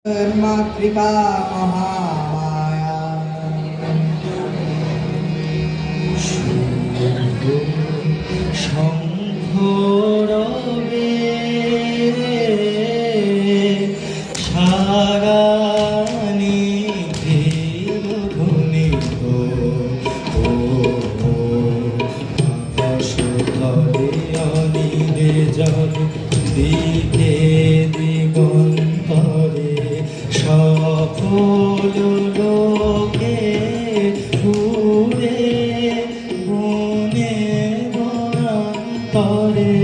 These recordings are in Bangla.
मातृका महामाया শঙ্খরবে সারা নিধির ধ্বনিত আকাশ তলে অনিলে জল দিকে দিগন্তরে সকল লোকে ঘুরে বনে বনান্তরে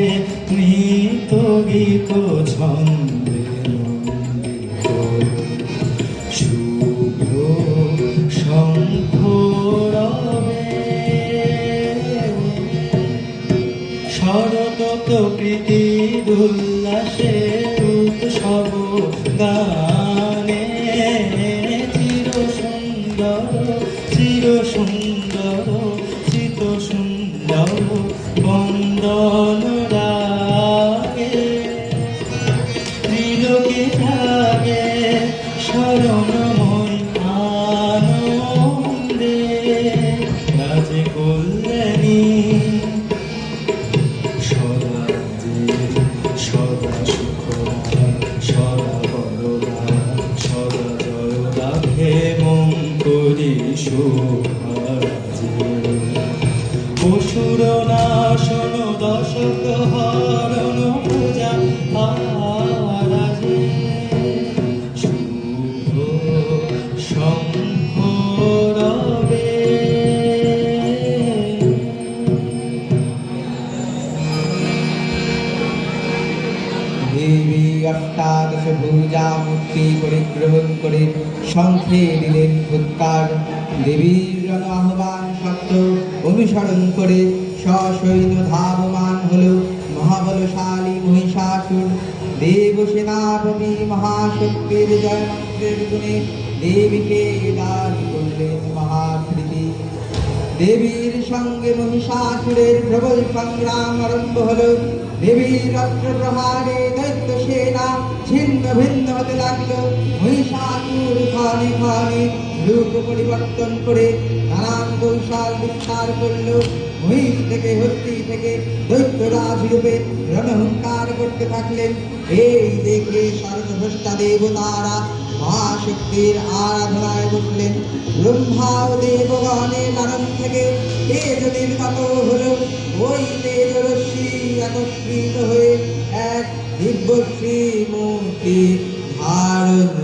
নৃত্য গীত ছন্দে নন্দিত শুভ্র শঙ্খরবে শরৎ প্রকৃতির উল্লাসে উৎসব গানে চির সুন্দর চিত সুন্দর বন্দন রাগে ত্রিলোকে থাকে শরণময় আনন্দে রাজে কল্যাণী সদা সুখ সদা বরদা সদা জয় রাখে মঙ্গলি শুভারাজে অসুর নাশন দশক হরণ পূজা আরাজে শুভ শঙ্খরবে দেবী অষ্টাদশ ভুজা মূর্তি পরিগ্রহণ করে শঙ্খে দিলেন ফুৎকার। দেবীর রণ আহ্বান শব্দ অনুসরণ করে সসৈন্য ধাবমান হল মহাবলশালী মহিষাসুর। দেব সেনাপতি মহাশক্তির জয়মন্ত্রের গুণে দেবীকে দান করলেন মহাকৃতি। দেবীর সঙ্গে মহিষাসুরের প্রবল সংগ্রাম আরম্ভ হলো। দেবীর অস্ত্র প্রহারে দৈত্য সেনা ছিন্ন ভিন্ন হতে লাগলো। মহিষাসুর ক্ষণে ক্ষণে রূপ পরিবর্তন করে নানান কৌশল বিস্তার করলো। মহিষ থেকে হস্তি থেকে দৈত্যরাজ রূপে রণহুঙ্কার করতে থাকলেন। এই দেখে সর্বভ্রষ্টা দেবতারা মহাশক্তির আরাধনায় বসলেন। ব্রহ্মা ও দেবগণের লালন থেকে তেজ নির্গত হলো। ওই তেজ রশ্মি একত্রিত হয়ে এক দিব্য শ্রী মূর্তি ধারণ